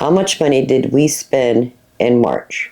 How much money did we spend in March?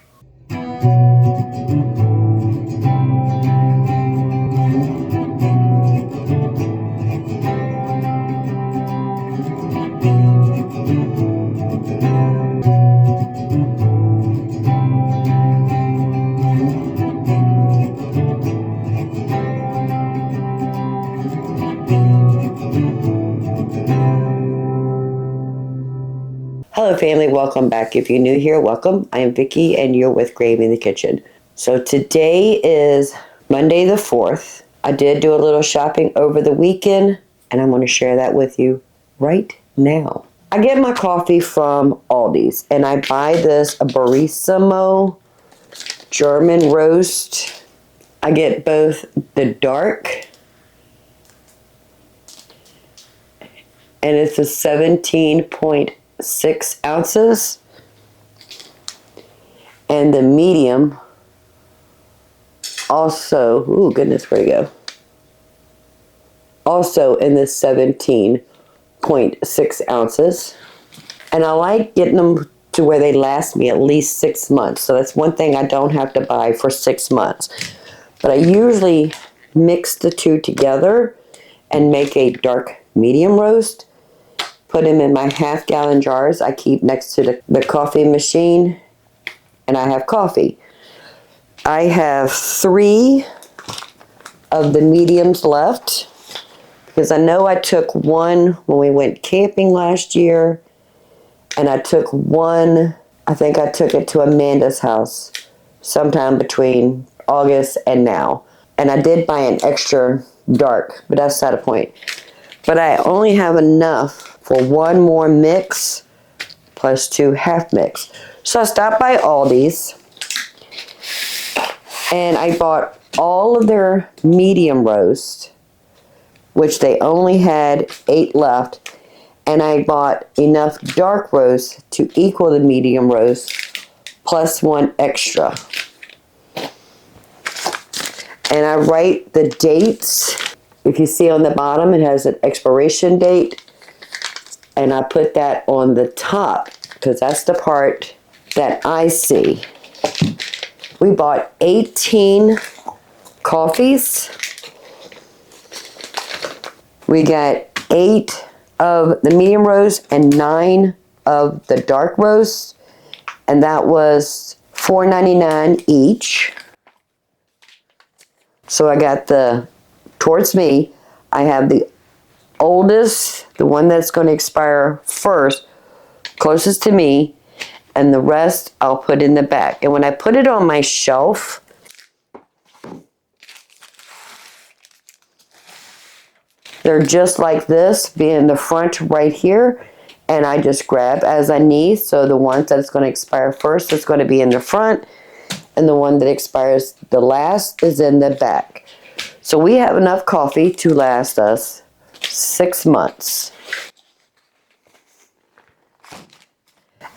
Hello family, welcome back. If you're new here, welcome. I am Vicki and you're with Gravy in the Kitchen. So today is Monday the 4th. I did do a little shopping over the weekend and I'm going to share that with you right now. I get my coffee from Aldi's and I buy this a Barissimo German roast. I get both the dark and it's a 17.6 ounces, and the medium also, ooh goodness, where'd it go? Also in the 17.6 ounces. And I like getting them to where they last me at least 6 months. So that's one thing I don't have to buy for 6 months. But I usually mix the two together and make a dark medium roast. Put them in my half-gallon jars I keep next to the coffee machine, and I have coffee. I have 3 of the mediums left because I know I took one when we went camping last year, and I took one, I think I took it to Amanda's house sometime between August and now. And I did buy an extra dark, but that's not a point. But I only have enough for one more mix plus 2 half mix. So I stopped by Aldi's and I bought all of their medium roast, which they only had 8 left, and I bought enough dark roast to equal the medium roast plus 1 extra. And I write the dates. If you see on the bottom, it has an expiration date. And I put that on the top because that's the part that I see. We bought 18 coffees. We got 8 of the medium roast and 9 of the dark roast. And that was $4.99 each. So I got towards me, I have the oldest, the one that's going to expire first, closest to me, and the rest I'll put in the back. And when I put it on my shelf, they're just like this, being the front right here, and I just grab as I need. So the ones that's going to expire first is going to be in the front, and the one that expires the last is in the back. So we have enough coffee to last us 6 months.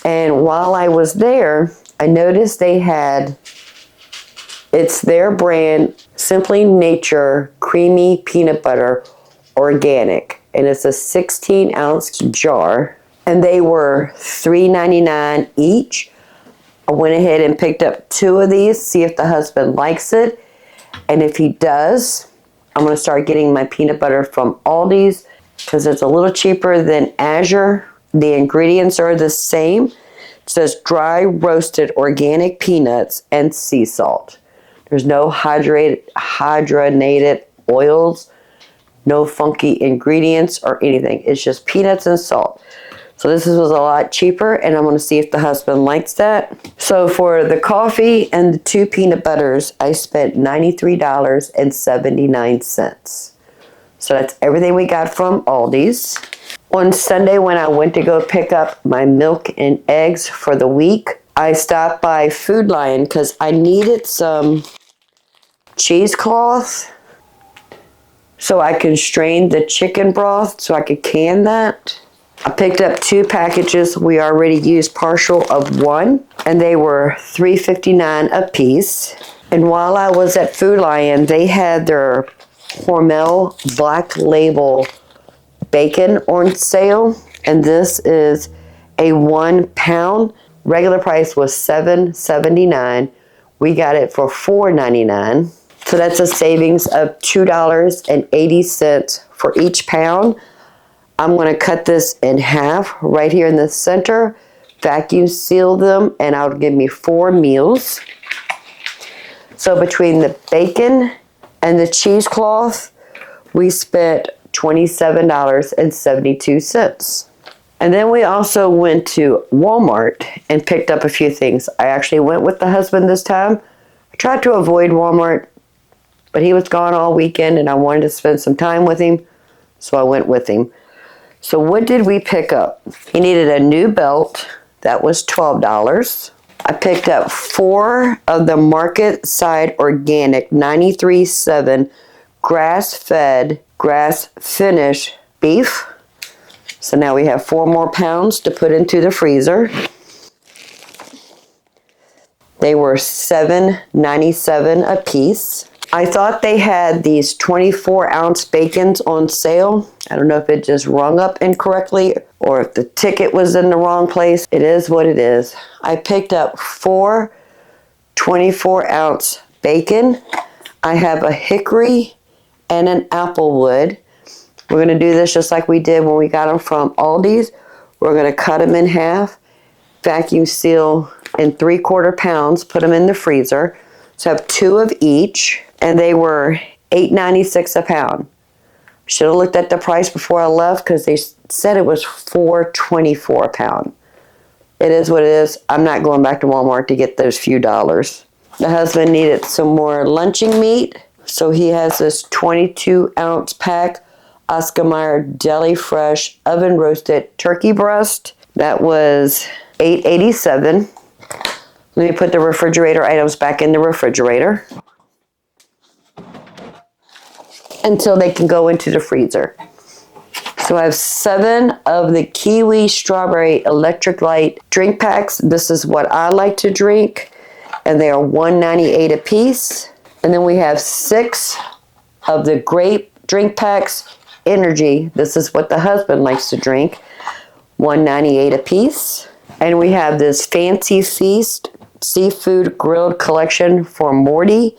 And while I was there, I noticed they had, it's their brand, Simply Nature Creamy Peanut Butter Organic. And it's a 16-ounce jar. And they were $3.99 each. I went ahead and picked up 2 of these, see if the husband likes it. And if he does, I'm going to start getting my peanut butter from Aldi's because it's a little cheaper than Azure. The ingredients are the same. It says dry roasted organic peanuts and sea salt. There's no hydrogenated oils, no funky ingredients or anything. It's just peanuts and salt. So this was a lot cheaper, and I'm going to see if the husband likes that. So for the coffee and the 2 peanut butters, I spent $93.79. So that's everything we got from Aldi's. On Sunday, when I went to go pick up my milk and eggs for the week, I stopped by Food Lion because I needed some cheesecloth so I can strain the chicken broth so I could can that. I picked up 2 packages. We already used partial of 1, and they were $3.59 a piece. And while I was at Food Lion, they had their Hormel Black Label bacon on sale, and this is a 1 pound. Regular price was $7.79. We got it for $4.99. So that's a savings of $2.80 for each pound. I'm going to cut this in half right here in the center, vacuum seal them, and it'll give me 4 meals. So between the bacon and the cheesecloth, we spent $27.72. And then we also went to Walmart and picked up a few things. I actually went with the husband this time. I tried to avoid Walmart, but he was gone all weekend and I wanted to spend some time with him, so I went with him. So what did we pick up? He needed a new belt. That was $12. I picked up 4 of the Market Side Organic 93.7 grass-fed, grass-finished beef. So now we have 4 more pounds to put into the freezer. They were $7.97 a piece. I thought they had these 24-ounce bacons on sale. I don't know if it just rung up incorrectly or if the ticket was in the wrong place. It is what it is. I picked up 4 24-ounce bacon. I have a hickory and an applewood. We're going to do this just like we did when we got them from Aldi's. We're going to cut them in half, vacuum seal in 3/4 pounds, put them in the freezer. So I have 2 of each, and they were $8.96 a pound. Should have looked at the price before I left because they said it was $4.24 a pound. It is what it is. I'm not going back to Walmart to get those few dollars. The husband needed some more lunching meat, so he has this 22-ounce pack Oscar Mayer Deli Fresh oven roasted turkey breast. That was $8.87. Let me put the refrigerator items back in the refrigerator until they can go into the freezer. So I have 7 of the Kiwi Strawberry Electric Light drink packs. This is what I like to drink, and they are $1.98 a piece. And then we have 6 of the grape drink packs, Energy. This is what the husband likes to drink, $1.98 a piece. And we have this Fancy Feast seafood grilled collection for Morty.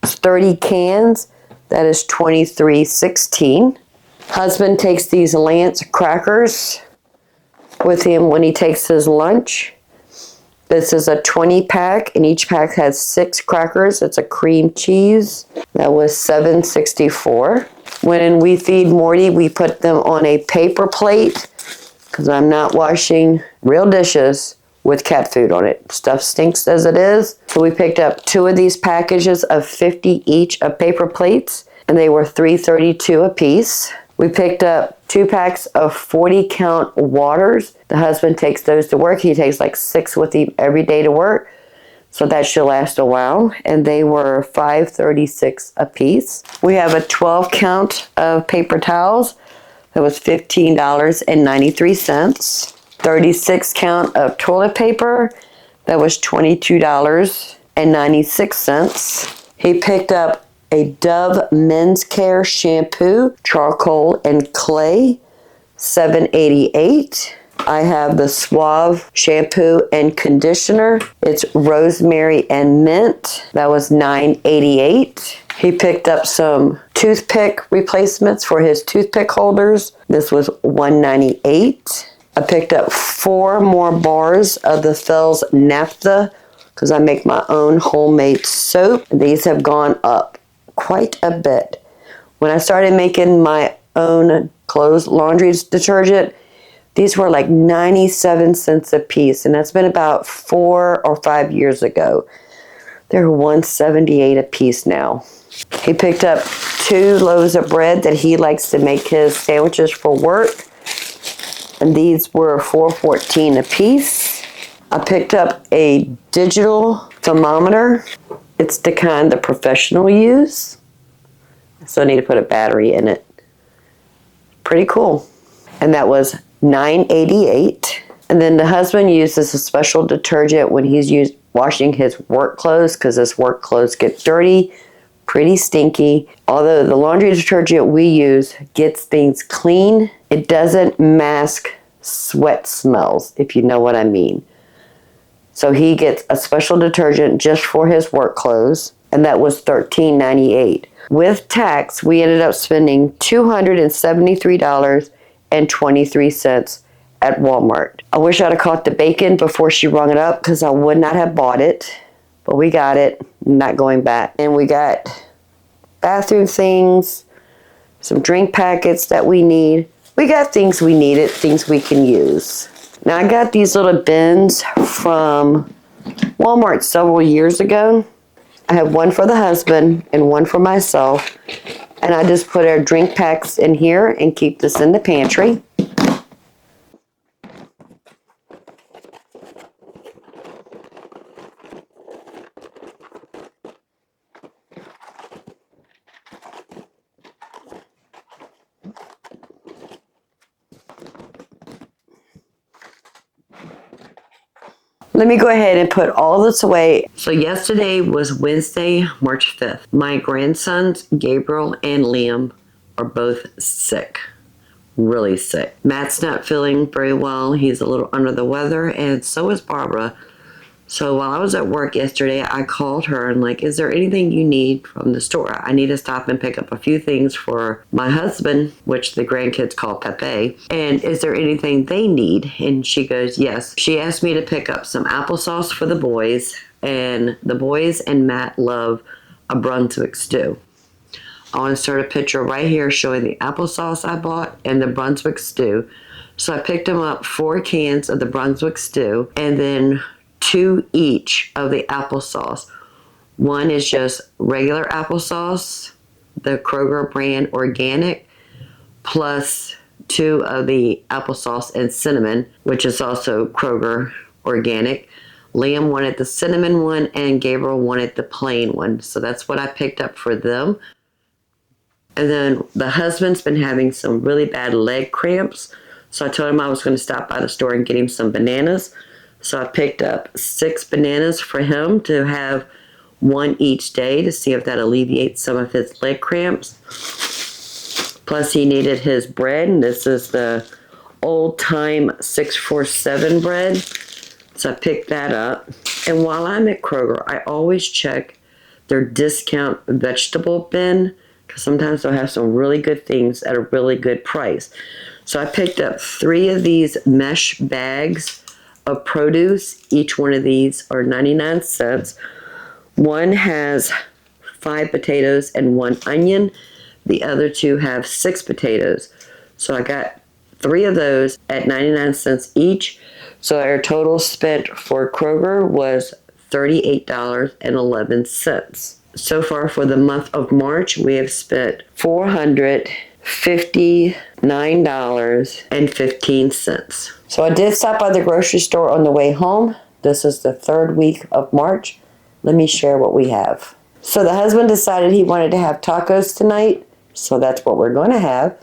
It's 30 cans. That is $23.16. Husband takes these Lance crackers with him when he takes his lunch. This is a 20 pack, and each pack has 6 crackers. It's a cream cheese. That was $7.64. When we feed Morty, we put them on a paper plate because I'm not washing real dishes with cat food on it. Stuff stinks as it is. So we picked up 2 of these packages of 50 each of paper plates, and they were $3.32 a piece. We picked up 2 packs of 40 count waters. The husband takes those to work. He takes like 6 with him every day to work. So that should last a while. And they were $5.36 a piece. We have a 12 count of paper towels. That was $15.93. 36 count of toilet paper. That was $22.96. He picked up a Dove Men's Care shampoo, charcoal and clay, $7.88. I have the Suave shampoo and conditioner. It's rosemary and mint. That was $9.88. He picked up some toothpick replacements for his toothpick holders. This was $1.98. I picked up 4 more bars of the Fells Naphtha because I make my own homemade soap. These have gone up quite a bit. When I started making my own clothes laundry detergent, these were like 97 cents a piece, and that's been about 4 or 5 years ago. They're $1.78 a piece now. He picked up 2 loaves of bread that he likes to make his sandwiches for work, and these were $4.14 a piece. I picked up a digital thermometer. It's the kind the professional use. So I need to put a battery in it. Pretty cool. And that was $9.88. And then the husband uses a special detergent when he's washing his work clothes because his work clothes get dirty, pretty stinky. Although the laundry detergent we use gets things clean, it doesn't mask sweat smells, if you know what I mean. So he gets a special detergent just for his work clothes, and that was $13.98. With tax, we ended up spending $273.23 at Walmart. I wish I'd have caught the bacon before she rung it up because I would not have bought it, but we got it, not going back. And we got bathroom things, some drink packets that we need. We got things we needed, things we can use. Now I got these little bins from Walmart several years ago. I have one for the husband and one for myself. And I just put our drink packs in here and keep this in the pantry. Let me go ahead and put all this away. So yesterday was Wednesday, March 5th. My grandsons, Gabriel and Liam, are both sick. Really sick. Matt's not feeling very well. He's a little under the weather, and so is Barbara. So while I was at work yesterday, I called her and is there anything you need from the store? I need to stop and pick up a few things for my husband, which the grandkids call Pepe. And is there anything they need? And she goes, yes. She asked me to pick up some applesauce for the boys. And the boys and Matt love a Brunswick stew. I want to start a picture right here showing the applesauce I bought and the Brunswick stew. So I picked them up 4 cans of the Brunswick stew and then 2 each of the applesauce. One is just regular applesauce, the Kroger brand organic, plus 2 of the applesauce and cinnamon, which is also Kroger organic. Liam wanted the cinnamon one and Gabriel wanted the plain one. So that's what I picked up for them. And then the husband's been having some really bad leg cramps. So I told him I was going to stop by the store and get him some bananas. So I picked up 6 bananas for him to have 1 each day to see if that alleviates some of his leg cramps. Plus he needed his bread, and this is the old time 647 bread. So I picked that up. And while I'm at Kroger, I always check their discount vegetable bin because sometimes they'll have some really good things at a really good price. So I picked up 3 of these mesh bags of produce. Each one of these are 99 cents. One has 5 potatoes and 1 onion. The other 2 have 6 potatoes. So I got 3 of those at 99 cents each. So our total spent for Kroger was $38.11. So far for the month of March, we have spent $459.15. So I did stop by the grocery store on the way home. This is the 3rd week of March. Let me share what we have. So the husband decided he wanted to have tacos tonight. So that's what we're going to have.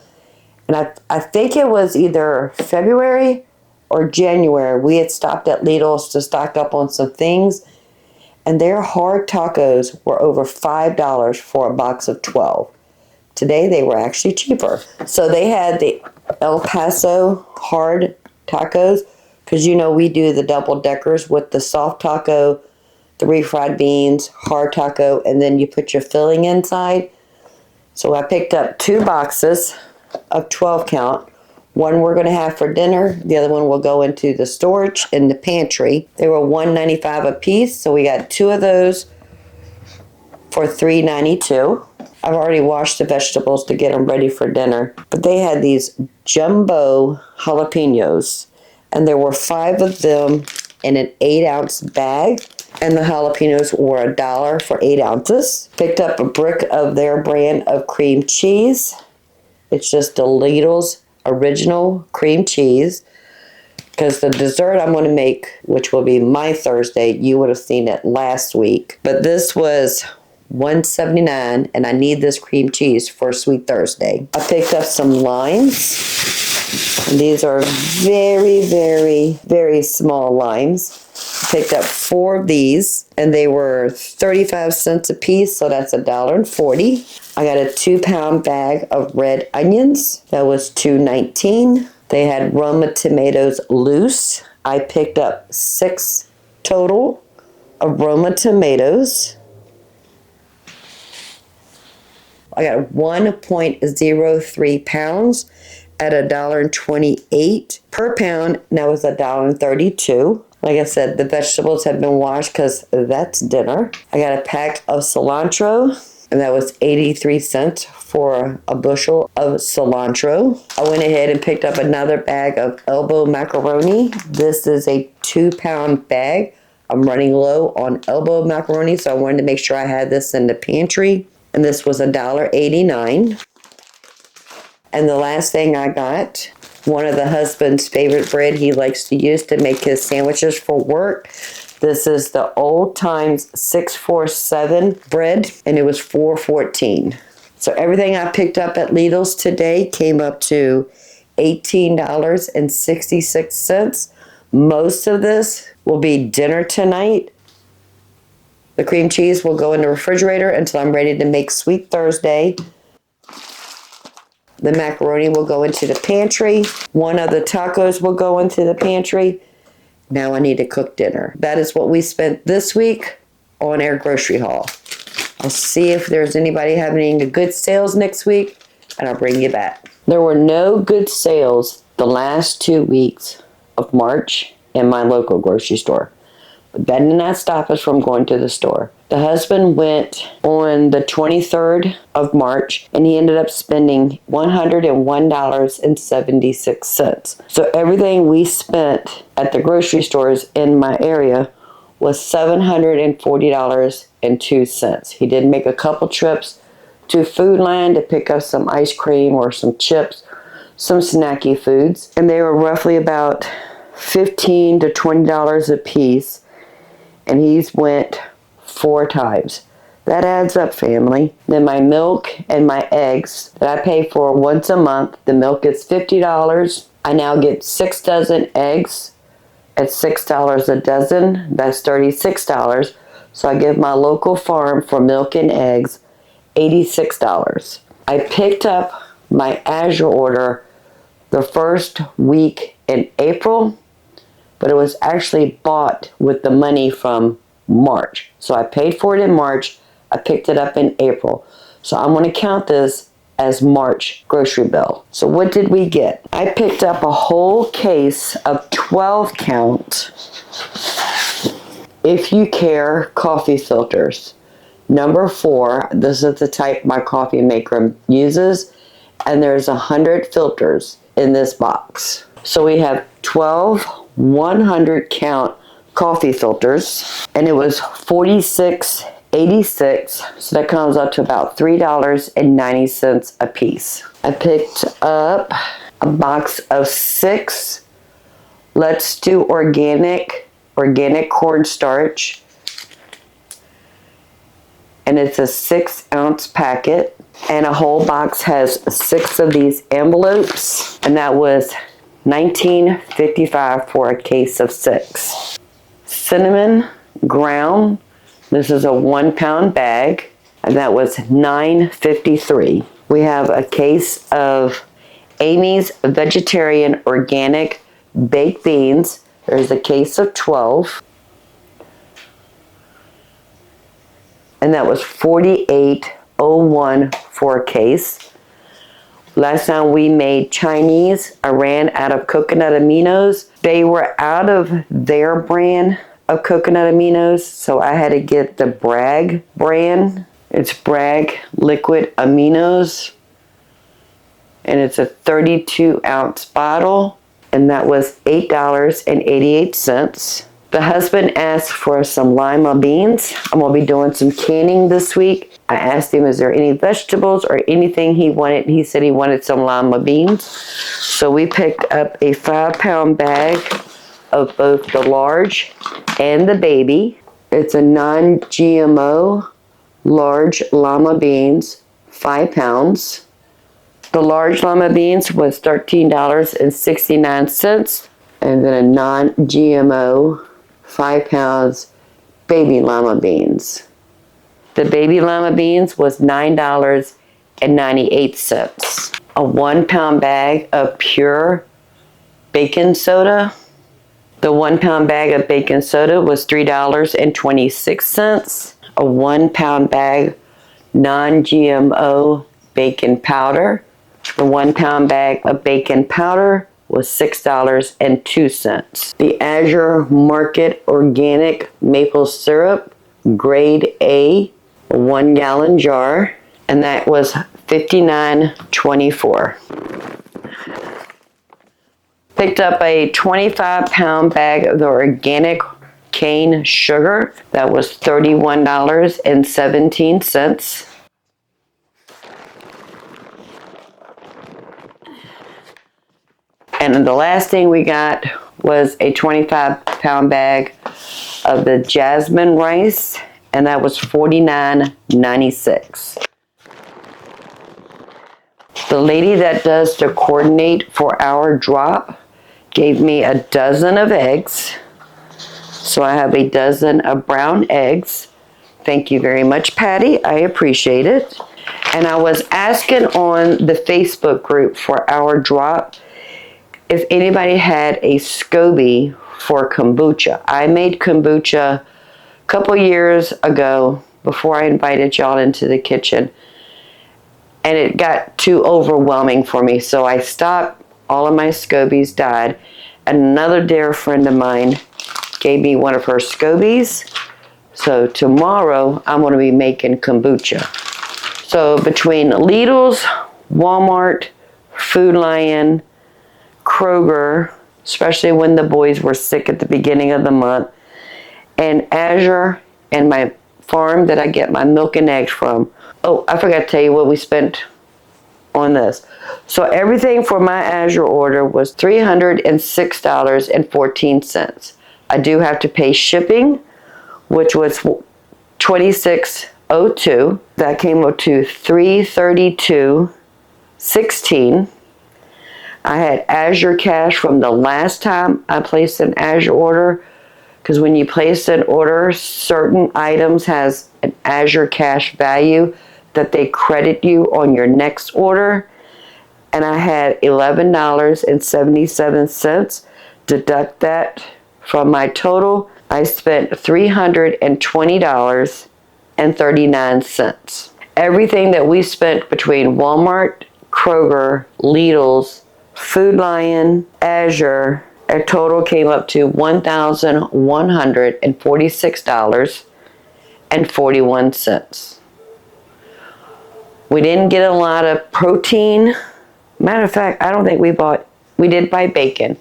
And I think it was either February or January. We had stopped at Lidl's to stock up on some things. And their hard tacos were over $5 for a box of 12. Today they were actually cheaper. So they had the El Paso hard tacos, because we do the double deckers with the soft taco, the refried beans, hard taco, and then you put your filling inside. So I picked up 2 boxes of 12 count. One we're going to have for dinner. The other one will go into the storage in the pantry. They were $1.95 a piece, so we got 2 of those for $3.92. I've already washed the vegetables to get them ready for dinner. But they had these jumbo jalapenos, and there were 5 of them in an 8-ounce bag, and the jalapenos were $1 for 8 ounces. Picked up a brick of their brand of cream cheese. It's just the Lidl's original cream cheese, because the dessert I'm going to make, which will be my Thursday, you would have seen it last week. But this was $1.79, and I need this cream cheese for Sweet Thursday. I picked up some limes, and these are very, very, very small limes. Picked up 4 of these, and they were 35 cents a piece, so that's $1.40. I got a 2-pound bag of red onions. That was $2.19. They had Roma tomatoes loose. I picked up 6 total of Roma tomatoes. I got 1.03 pounds at $1.28 per pound. And that was $1.32. Like I said, the vegetables have been washed because that's dinner. I got a pack of cilantro, and that was 83 cents for a bushel of cilantro. I went ahead and picked up another bag of elbow macaroni. This is a 2-pound bag. I'm running low on elbow macaroni, so I wanted to make sure I had this in the pantry. And this was $1.89. And the last thing I got, one of the husband's favorite bread he likes to use to make his sandwiches for work. This is the Old Times 647 bread, and it was $4.14. So everything I picked up at Lidl's today came up to $18.66. Most of this will be dinner tonight. The cream cheese will go in the refrigerator until I'm ready to make Sweet Thursday. The macaroni will go into the pantry. One of the tacos will go into the pantry. Now I need to cook dinner. That is what we spent this week on our grocery haul. I'll see if there's anybody having any good sales next week, and I'll bring you back. There were no good sales the last 2 weeks of March in my local grocery store. But that did not stop us from going to the store. The husband went on the 23rd of March, and he ended up spending $101.76. So everything we spent at the grocery stores in my area was $740.02. He did make a couple trips to Food Line to pick up some ice cream or some chips, some snacky foods, and they were roughly about $15 to $20 a piece. And he's went 4 times. That adds up, family. Then my milk and my eggs that I pay for once a month. The milk is $50. I now get 6 dozen eggs at $6 a dozen. That's $36. So I give my local farm for milk and eggs $86. I picked up my Azure order the first week in April, but it was actually bought with the money from March. So I paid for it in March. I picked it up in April. So I'm going to count this as March grocery bill. So what did we get? I picked up a whole case of 12 count If You Care coffee filters. Number 4, this is the type my coffee maker uses, and there's 100 filters in this box. So we have 12 100 count coffee filters, and it was $46.86, so that comes up to about $3.90 a piece. I picked up a box of 6 Let's Do organic cornstarch, and it's a 6-ounce packet, and a whole box has 6 of these envelopes, and that was $19.55 for a case of 6. Cinnamon ground. This is a 1-pound bag, and that was $9.53. We have a case of Amy's Vegetarian Organic Baked Beans. There's a case of 12, and that was $48.01 for a case. Last time we made Chinese, I ran out of coconut aminos. They were out of their brand of coconut aminos, so I had to get the Bragg brand. It's Bragg liquid aminos, and it's a 32-ounce bottle, and that was $8.88. The husband asked for some lima beans. I'm going to be doing some canning this week. I asked him, is there any vegetables or anything he wanted? He said he wanted some lima beans. So we picked up a 5-pound bag of both the large and the baby. It's a non-GMO large lima beans, 5 pounds. The large lima beans was $13.69. And then a non-GMO 5 pounds baby lima beans. The baby lima beans was $9.98. A 1-pound bag of pure baking soda. The 1 pound bag of baking soda was $3.26. A 1 pound bag non-GMO baking powder. The 1 pound bag of baking powder was $6.02. The Azure Market Organic Maple Syrup, grade A, a 1 gallon jar, and that was $59.24. Picked up a 25 pound bag of the organic cane sugar. That was $31.17. And the last thing we got was a 25 pound bag of the jasmine rice, and that was $49.96. The lady that does the coordinate for our drop gave me a dozen of eggs. So I have a dozen of brown eggs. Thank you very much, Patty. I appreciate it. And I was asking on the Facebook group for our drop if anybody had a SCOBY for kombucha. I made kombucha a couple years ago before I invited y'all into the kitchen, and it got too overwhelming for me, so I stopped. All of my SCOBYs died, and another dear friend of mine gave me one of her SCOBYs. So tomorrow I'm going to be making kombucha. So between Lidl's, Walmart, Food Lion, Kroger, especially when the boys were sick at the beginning of the month, and Azure, and my farm that I get my milk and eggs from. Oh, I forgot to tell you what we spent on this. So everything for my Azure order was $306.14. I do have to pay shipping, which was $26.02. That came up to $332.16. I had Azure cash from the last time I placed an Azure order, because when you place an order, certain items has an Azure cash value that they credit you on your next order. And I had $11.77. Deduct that from my total. I spent $320.39. Everything that we spent between Walmart, Kroger, Lidl's, Food Lion, Azure, our total came up to $1,146.41. We didn't get a lot of protein. Matter of fact, I don't think we did buy bacon.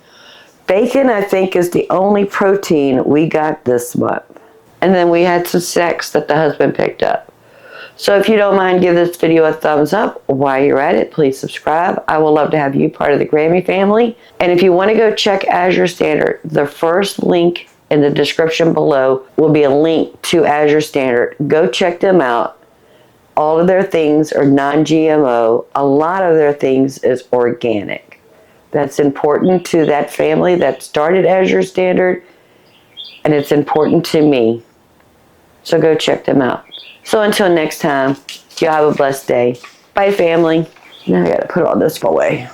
Bacon, I think, is the only protein we got this month. And then we had some snacks that the husband picked up. So if you don't mind, give this video a thumbs up. While you're at it, please subscribe. I would love to have you part of the Grammy family. And if you want to go check Azure Standard, the first link in the description below will be a link to Azure Standard. Go check them out. All of their things are non-GMO. A lot of their things is organic. That's important to that family that started Azure Standard, and it's important to me. So go check them out. So until next time, y'all have a blessed day. Bye, family. Now I gotta put all this away.